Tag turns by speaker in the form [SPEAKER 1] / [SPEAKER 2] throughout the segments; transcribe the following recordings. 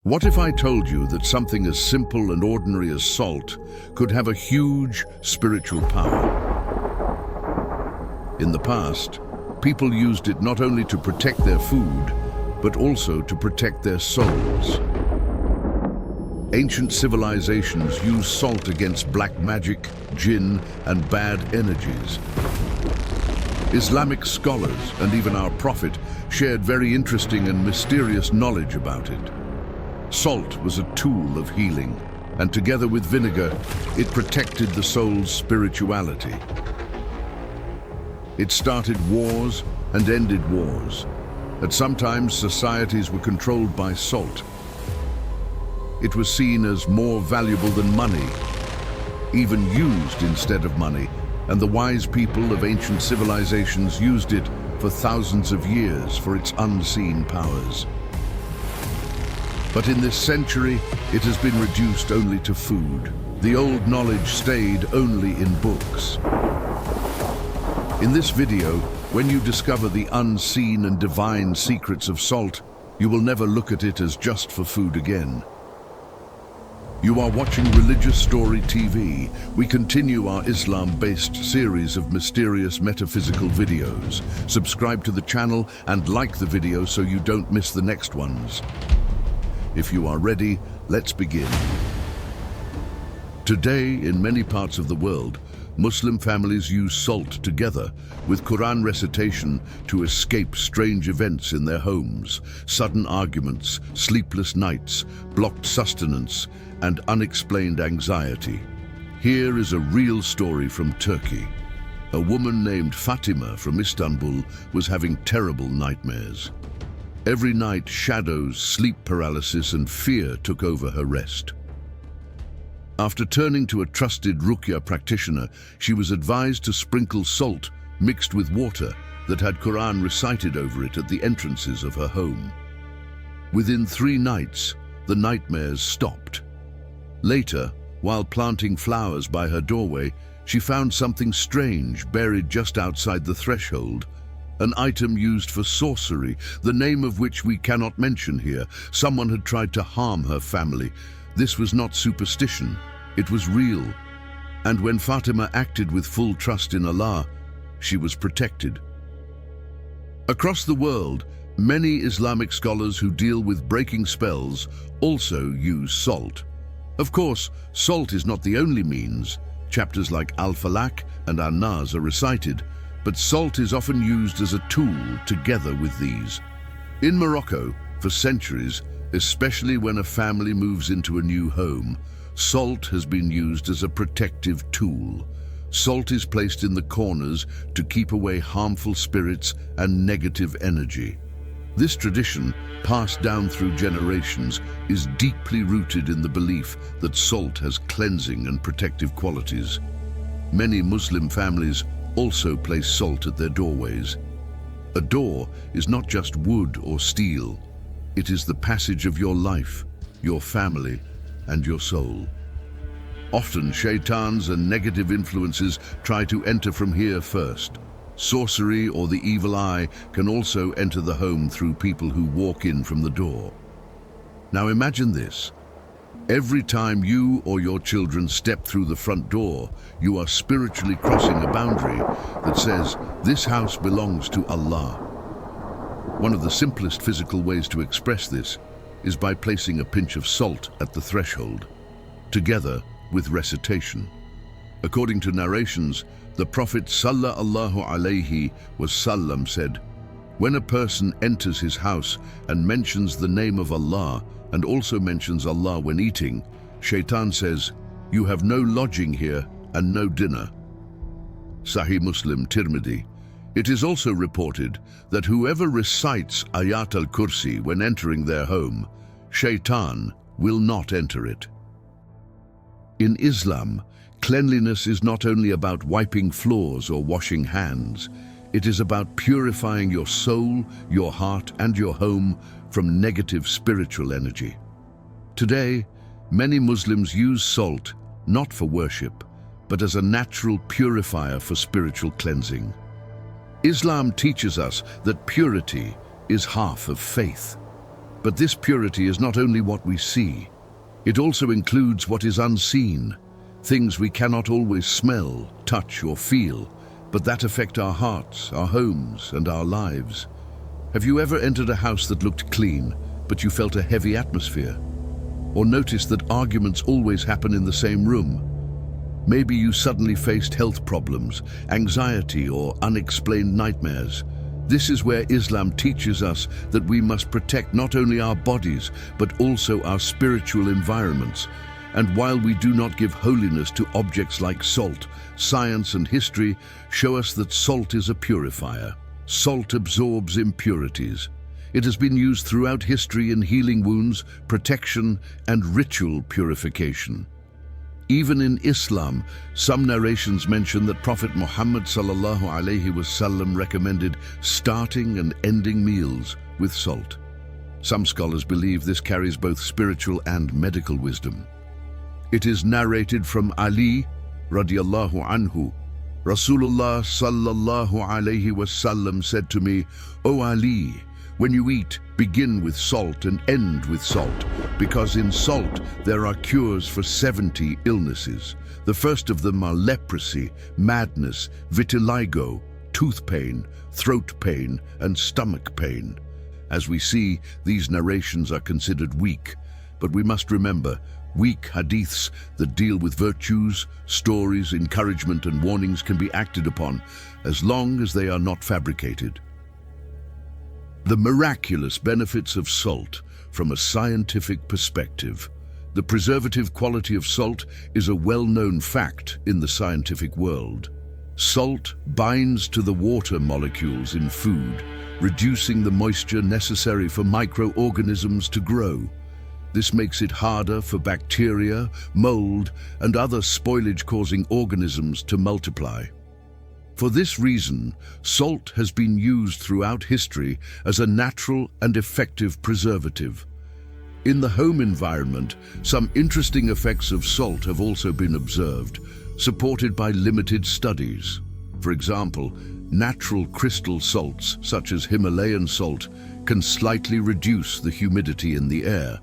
[SPEAKER 1] What if I told you that something as simple and ordinary as salt could have a huge spiritual power? In the past, people used it not only to protect their food, but also to protect their souls. Ancient civilizations used salt against black magic, jinn, and bad energies. Islamic scholars and even our Prophet shared very interesting and mysterious knowledge about it. Salt was a tool of healing, and together with vinegar, it protected the soul's spirituality. It started wars and ended wars, and sometimes societies were controlled by salt. It was seen as more valuable than money, even used instead of money, and the wise people of ancient civilizations used it for thousands of years for its unseen powers. But in this century, it has been reduced only to food. The old knowledge stayed only in books. In this video, when you discover the unseen and divine secrets of salt, you will never look at it as just for food again. You are watching Religious Story TV. We continue our Islam-based series of mysterious metaphysical videos. Subscribe to the channel and like the video so you don't miss the next ones. If you are ready, let's begin. Today, in many parts of the world, Muslim families use salt together with Qur'an recitation to escape strange events in their homes, sudden arguments, sleepless nights, blocked sustenance, and unexplained anxiety. Here is a real story from Turkey. A woman named Fatima from Istanbul was having terrible nightmares. Every night, shadows, sleep paralysis, and fear took over her rest. After turning to a trusted ruqyah practitioner, she was advised to sprinkle salt mixed with water that had Qur'an recited over it at the entrances of her home. Within 3 nights, the nightmares stopped. Later, while planting flowers by her doorway, she found something strange buried just outside the threshold. An item used for sorcery, the name of which we cannot mention here. Someone had tried to harm her family. This was not superstition, it was real. And when Fatima acted with full trust in Allah, she was protected. Across the world, many Islamic scholars who deal with breaking spells also use salt. Of course, salt is not the only means. Chapters like al-Falaq and an-Nas are recited, but salt is often used as a tool together with these. In Morocco, for centuries, especially when a family moves into a new home, salt has been used as a protective tool. Salt is placed in the corners to keep away harmful spirits and negative energy. This tradition, passed down through generations, is deeply rooted in the belief that salt has cleansing and protective qualities. Many Muslim families also place salt at their doorways. A door is not just wood or steel. It is the passage of your life, your family, and your soul. Often, shaitans and negative influences try to enter from here first. Sorcery or the evil eye can also enter the home through people who walk in from the door. Now imagine this. Every time you or your children step through the front door, you are spiritually crossing a boundary that says, this house belongs to Allah. One of the simplest physical ways to express this is by placing a pinch of salt at the threshold, together with recitation. According to narrations, the Prophet sallallahu alaihi wasallam said, when a person enters his house and mentions the name of Allah, and also mentions Allah when eating, Shaitan says, you have no lodging here and no dinner. Sahih Muslim, Tirmidhi. It is also reported that whoever recites Ayat al-Kursi when entering their home, Shaitan will not enter it. In Islam, cleanliness is not only about wiping floors or washing hands. It is about purifying your soul, your heart, and your home from negative spiritual energy. Today, many Muslims use salt not for worship, but as a natural purifier for spiritual cleansing. Islam teaches us that purity is half of faith. But this purity is not only what we see, it also includes what is unseen, things we cannot always smell, touch, or feel, but that affect our hearts, our homes, and our lives. Have you ever entered a house that looked clean, but you felt a heavy atmosphere? Or noticed that arguments always happen in the same room? Maybe you suddenly faced health problems, anxiety, or unexplained nightmares. This is where Islam teaches us that we must protect not only our bodies, but also our spiritual environments. And while we do not give holiness to objects like salt, science and history show us that salt is a purifier. Salt absorbs impurities. It has been used throughout history in healing wounds, protection, and ritual purification. Even in Islam, some narrations mention that Prophet Muhammad ﷺ recommended starting and ending meals with salt. Some scholars believe this carries both spiritual and medical wisdom. It is narrated from Ali radiallahu anhu. Rasulullah ﷺ said to me, "O Ali, when you eat, begin with salt and end with salt, because in salt there are cures for 70 illnesses. The first of them are leprosy, madness, vitiligo, tooth pain, throat pain, and stomach pain." As we see, these narrations are considered weak, but we must remember, weak hadiths that deal with virtues, stories, encouragement, and warnings can be acted upon, as long as they are not fabricated. The miraculous benefits of salt from a scientific perspective. The preservative quality of salt is a well-known fact in the scientific world. Salt binds to the water molecules in food, reducing the moisture necessary for microorganisms to grow. This makes it harder for bacteria, mold, and other spoilage-causing organisms to multiply. For this reason, salt has been used throughout history as a natural and effective preservative. In the home environment, some interesting effects of salt have also been observed, supported by limited studies. For example, natural crystal salts, such as Himalayan salt, can slightly reduce the humidity in the air.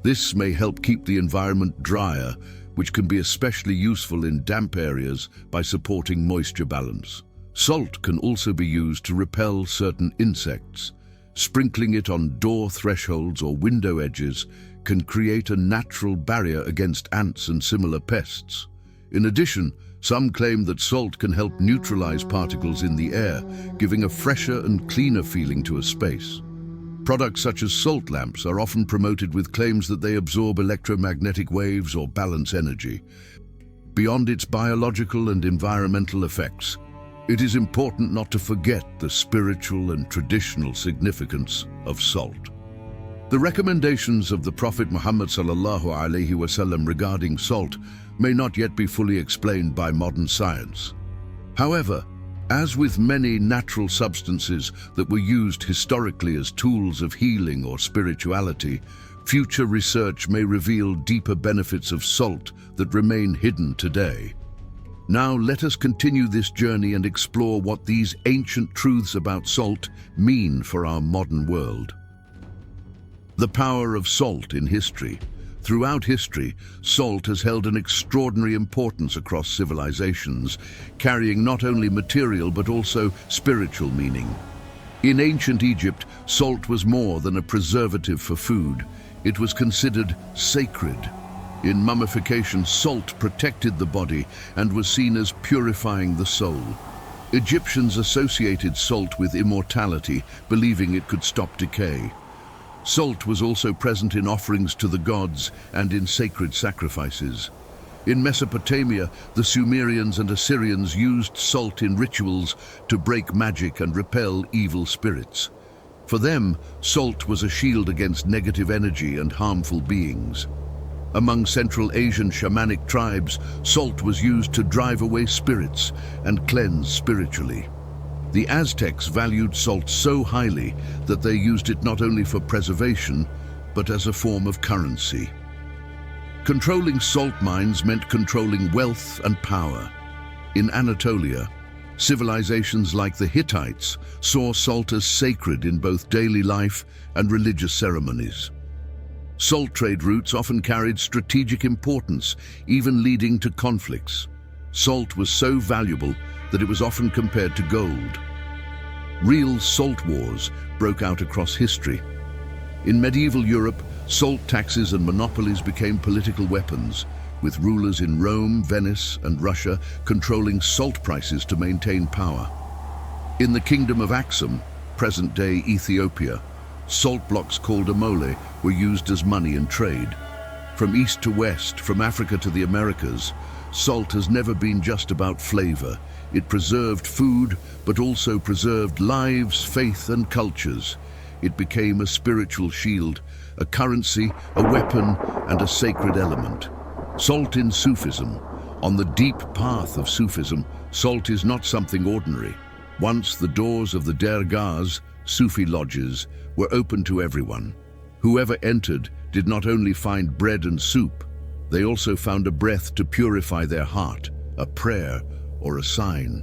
[SPEAKER 1] This may help keep the environment drier, which can be especially useful in damp areas by supporting moisture balance. Salt can also be used to repel certain insects. Sprinkling it on door thresholds or window edges can create a natural barrier against ants and similar pests. In addition, some claim that salt can help neutralize particles in the air, giving a fresher and cleaner feeling to a space. Products such as salt lamps are often promoted with claims that they absorb electromagnetic waves or balance energy. Beyond its biological and environmental effects, it is important not to forget the spiritual and traditional significance of salt. The recommendations of the Prophet Muhammad ﷺ regarding salt may not yet be fully explained by modern science. However, as with many natural substances that were used historically as tools of healing or spirituality, future research may reveal deeper benefits of salt that remain hidden today. Now let us continue this journey and explore what these ancient truths about salt mean for our modern world. The power of salt in history. Throughout history, salt has held an extraordinary importance across civilizations, carrying not only material but also spiritual meaning. In ancient Egypt, salt was more than a preservative for food. It was considered sacred. In mummification, salt protected the body and was seen as purifying the soul. Egyptians associated salt with immortality, believing it could stop decay. Salt was also present in offerings to the gods and in sacred sacrifices. In Mesopotamia, the Sumerians and Assyrians used salt in rituals to break magic and repel evil spirits. For them, salt was a shield against negative energy and harmful beings. Among Central Asian shamanic tribes, salt was used to drive away spirits and cleanse spiritually. The Aztecs valued salt so highly that they used it not only for preservation, but as a form of currency. Controlling salt mines meant controlling wealth and power. In Anatolia, Civilizations like the Hittites saw salt as sacred in both daily life and religious ceremonies. Salt trade routes often carried strategic importance, even leading to conflicts. Salt was so valuable that it was often compared to gold. Real salt wars broke out across history. In medieval Europe, salt taxes and monopolies became political weapons, with rulers in Rome, Venice, and Russia controlling salt prices to maintain power. In the Kingdom of Aksum, present-day Ethiopia, salt blocks called amole were used as money in trade. From east to west, from Africa to the Americas, salt has never been just about flavor. It preserved food, but also preserved lives, faith, and cultures. It became a spiritual shield, a currency, a weapon, and a sacred element. Salt in Sufism. On the deep path of Sufism, salt is not something ordinary. Once the doors of the dergahs, Sufi lodges, were open to everyone. Whoever entered did not only find bread and soup, they also found a breath to purify their heart, a prayer, or a sign.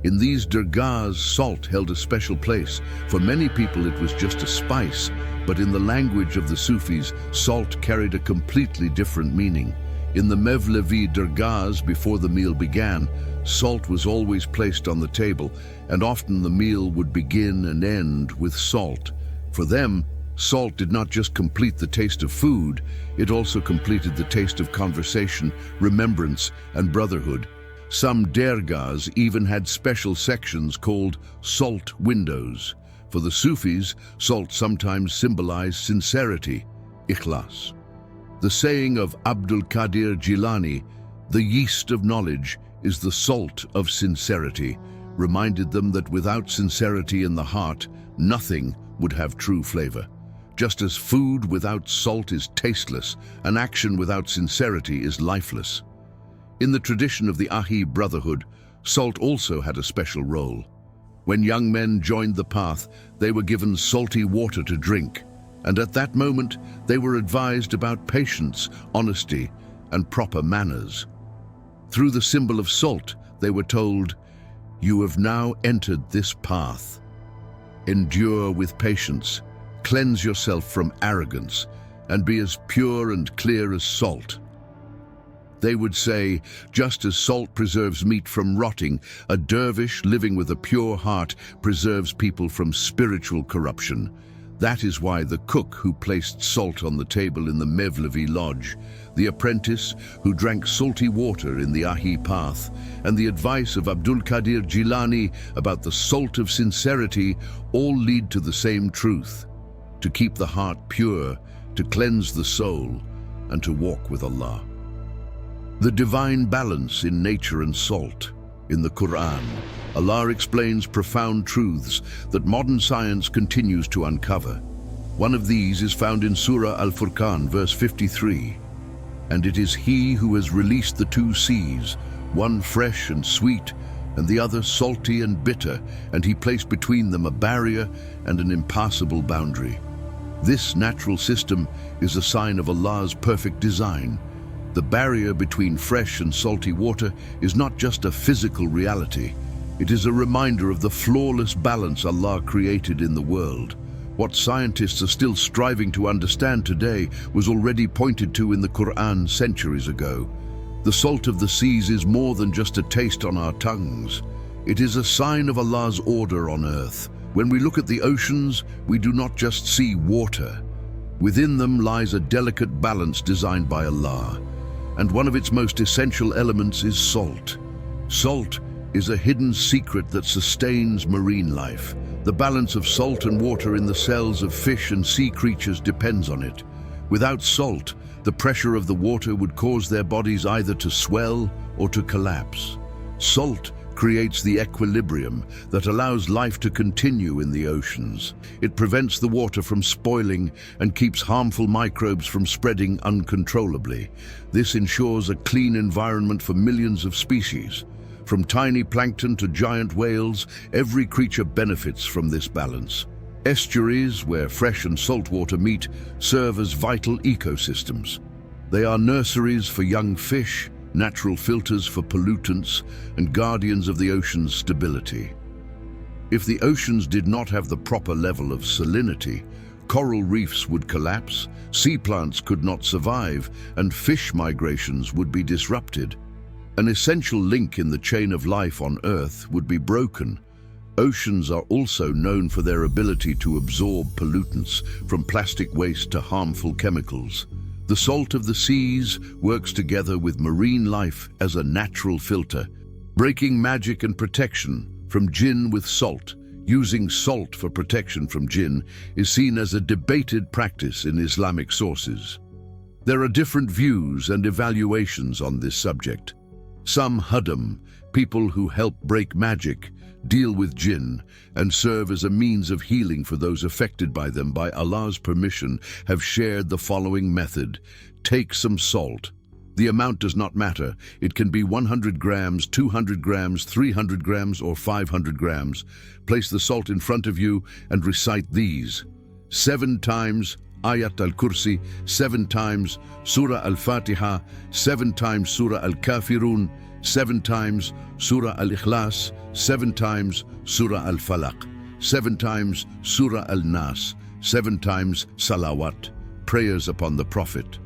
[SPEAKER 1] In these dergahs, salt held a special place. For many people it was just a spice, but in the language of the Sufis, salt carried a completely different meaning. In the Mevlevi dergahs, before the meal began, salt was always placed on the table, and often the meal would begin and end with salt. For them, salt did not just complete the taste of food, it also completed the taste of conversation, remembrance, and brotherhood. Some dergahs even had special sections called salt windows. For the Sufis, salt sometimes symbolized sincerity, ikhlas. The saying of Abdul Qadir Jilani, "The yeast of knowledge is the salt of sincerity," reminded them that without sincerity in the heart, nothing would have true flavor. Just as food without salt is tasteless, an action without sincerity is lifeless. In the tradition of the Ahi Brotherhood, salt also had a special role. When young men joined the path, they were given salty water to drink, and at that moment they were advised about patience, honesty, and proper manners. Through the symbol of salt, they were told, "You have now entered this path. Endure with patience, cleanse yourself from arrogance, and be as pure and clear as salt." They would say, just as salt preserves meat from rotting, a dervish living with a pure heart preserves people from spiritual corruption. That is why the cook who placed salt on the table in the Mevlevi lodge, the apprentice who drank salty water in the Ahi path, and the advice of Abdul Qadir Jilani about the salt of sincerity all lead to the same truth: to keep the heart pure, to cleanse the soul, and to walk with Allah. The divine balance in nature and salt. In the Qur'an, Allah explains profound truths that modern science continues to uncover. One of these is found in Surah al-Furqān, verse 53. "And it is He who has released the two seas, one fresh and sweet, and the other salty and bitter, and He placed between them a barrier and an impassable boundary." This natural system is a sign of Allah's perfect design. The barrier between fresh and salty water is not just a physical reality. It is a reminder of the flawless balance Allah created in the world. What scientists are still striving to understand today was already pointed to in the Qur'an centuries ago. The salt of the seas is more than just a taste on our tongues. It is a sign of Allah's order on earth. When we look at the oceans, we do not just see water. Within them lies a delicate balance designed by Allah, and one of its most essential elements is salt. Salt is a hidden secret that sustains marine life. The balance of salt and water in the cells of fish and sea creatures depends on it. Without salt, the pressure of the water would cause their bodies either to swell or to collapse. Salt creates the equilibrium that allows life to continue in the oceans. It prevents the water from spoiling and keeps harmful microbes from spreading uncontrollably. This ensures a clean environment for millions of species. From tiny plankton to giant whales, every creature benefits from this balance. Estuaries, where fresh and salt water meet, serve as vital ecosystems. They are nurseries for young fish, natural filters for pollutants, and guardians of the ocean's stability. If the oceans did not have the proper level of salinity, coral reefs would collapse, sea plants could not survive, and fish migrations would be disrupted. An essential link in the chain of life on Earth would be broken. Oceans are also known for their ability to absorb pollutants, from plastic waste to harmful chemicals. The salt of the seas works together with marine life as a natural filter, breaking magic and protection from jinn with salt. Using salt for protection from jinn is seen as a debated practice in Islamic sources. There are different views and evaluations on this subject. Some hudam, people who help break magic, deal with jinn, and serve as a means of healing for those affected by them by Allah's permission, have shared the following method. Take some salt. The amount does not matter. It can be 100 grams, 200 grams, 300 grams, or 500 grams. Place the salt in front of you and recite these. 7 times Ayat al-Kursi, 7 times Surah al-Fatiha, 7 times Surah al-Kafirun, 7 times Surah al-Ikhlas, 7 times Surah al-Falaq, 7 times Surah al-Nas, 7 times Salawat, prayers upon the Prophet.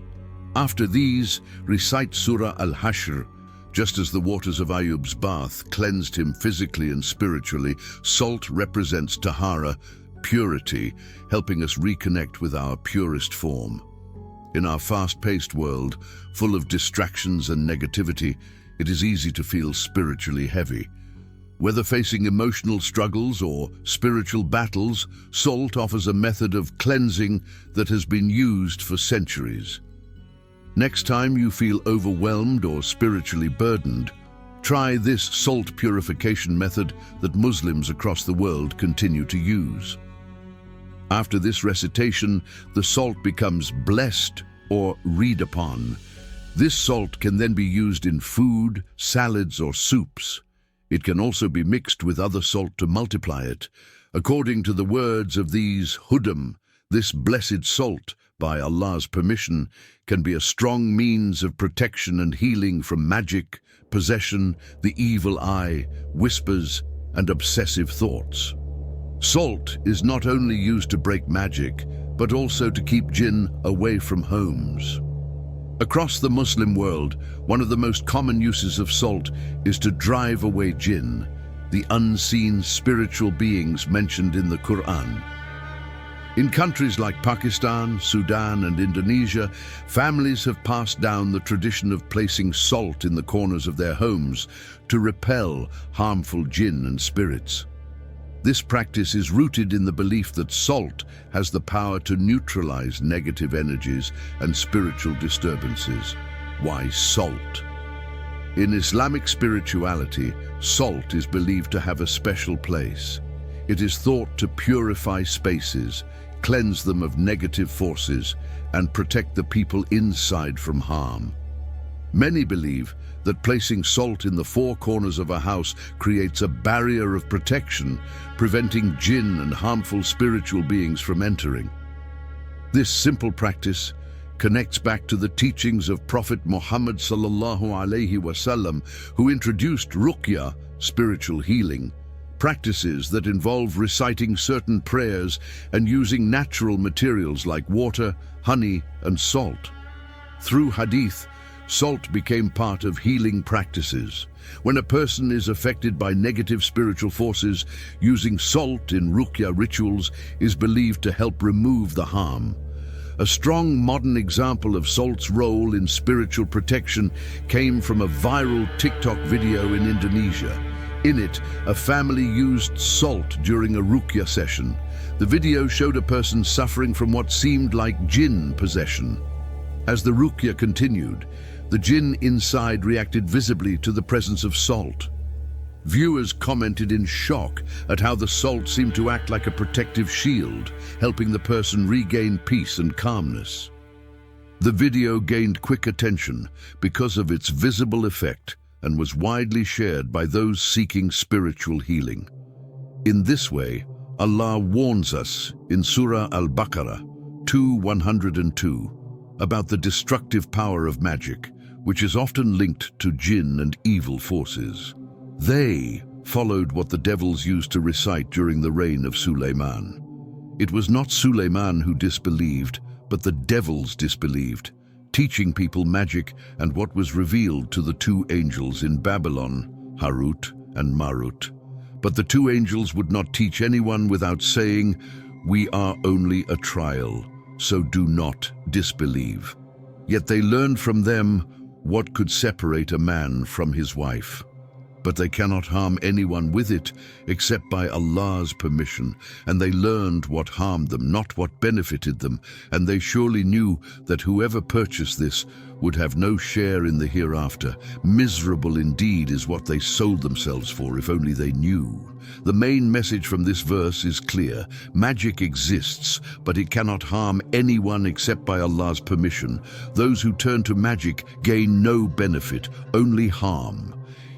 [SPEAKER 1] After these, recite Surah al-Hashr. Just as the waters of Ayub's bath cleansed him physically and spiritually, salt represents tahara, purity, helping us reconnect with our purest form. In our fast-paced world, full of distractions and negativity, it is easy to feel spiritually heavy. Whether facing emotional struggles or spiritual battles, salt offers a method of cleansing that has been used for centuries. Next time you feel overwhelmed or spiritually burdened, try this salt purification method that Muslims across the world continue to use. After this recitation, the salt becomes blessed or read upon. This salt can then be used in food, salads, or soups. It can also be mixed with other salt to multiply it. According to the words of these hudam, this blessed salt, by Allah's permission, can be a strong means of protection and healing from magic, possession, the evil eye, whispers, and obsessive thoughts. Salt is not only used to break magic, but also to keep jinn away from homes. Across the Muslim world, one of the most common uses of salt is to drive away jinn, the unseen spiritual beings mentioned in the Qur'an. In countries like Pakistan, Sudan, and Indonesia, families have passed down the tradition of placing salt in the corners of their homes to repel harmful jinn and spirits. This practice is rooted in the belief that salt has the power to neutralize negative energies and spiritual disturbances. Why salt? In Islamic spirituality, salt is believed to have a special place. It is thought to purify spaces, cleanse them of negative forces, and protect the people inside from harm. Many believe that placing salt in the 4 corners of a house creates a barrier of protection, preventing jinn and harmful spiritual beings from entering. This simple practice connects back to the teachings of Prophet Muhammad ﷺ, who introduced ruqyah, spiritual healing, practices that involve reciting certain prayers and using natural materials like water, honey, and salt. Through hadith, salt became part of healing practices. When a person is affected by negative spiritual forces, using salt in ruqyah rituals is believed to help remove the harm. A strong modern example of salt's role in spiritual protection came from a viral TikTok video in Indonesia. In it, a family used salt during a ruqyah session. The video showed a person suffering from what seemed like jinn possession. As the ruqyah continued, the jinn inside reacted visibly to the presence of salt. Viewers commented in shock at how the salt seemed to act like a protective shield, helping the person regain peace and calmness. The video gained quick attention because of its visible effect and was widely shared by those seeking spiritual healing. In this way, Allah warns us in Surah Al-Baqarah 2:102 about the destructive power of magic, which is often linked to jinn and evil forces. They followed what the devils used to recite during the reign of Suleiman. It was not Suleiman who disbelieved, but the devils disbelieved, teaching people magic and what was revealed to the two angels in Babylon, Harut and Marut. But the two angels would not teach anyone without saying, "We are only a trial, so do not disbelieve." Yet they learned from them what could separate a man from his wife. But they cannot harm anyone with it except by Allah's permission, and they learned what harmed them, not what benefited them, and they surely knew that whoever purchased this would have no share in the hereafter. Miserable indeed is what they sold themselves for, if only they knew. The main message from this verse is clear. Magic exists, but it cannot harm anyone except by Allah's permission. Those who turn to magic gain no benefit, only harm.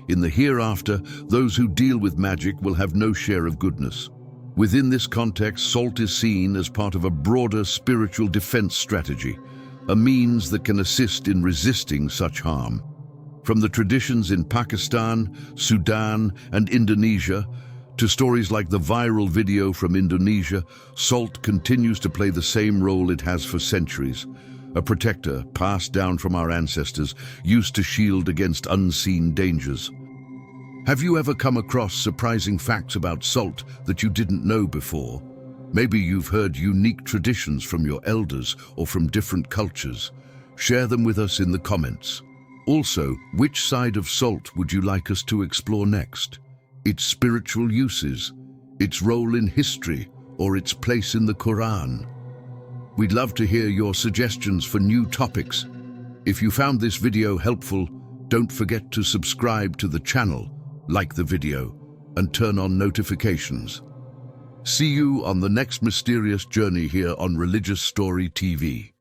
[SPEAKER 1] In the hereafter, those who deal with magic will have no share of goodness. Within this context, salt is seen as part of a broader spiritual defense strategy, a means that can assist in resisting such harm. From the traditions in Pakistan, Sudan, and Indonesia, to stories like the viral video from Indonesia, salt continues to play the same role it has for centuries. A protector passed down from our ancestors, used to shield against unseen dangers. Have you ever come across surprising facts about salt that you didn't know before? Maybe you've heard unique traditions from your elders or from different cultures. Share them with us in the comments. Also, which side of salt would you like us to explore next? Its spiritual uses, its role in history, or its place in the Qur'an? We'd love to hear your suggestions for new topics. If you found this video helpful, don't forget to subscribe to the channel, like the video, and turn on notifications. See you on the next mysterious journey here on Religious Story TV.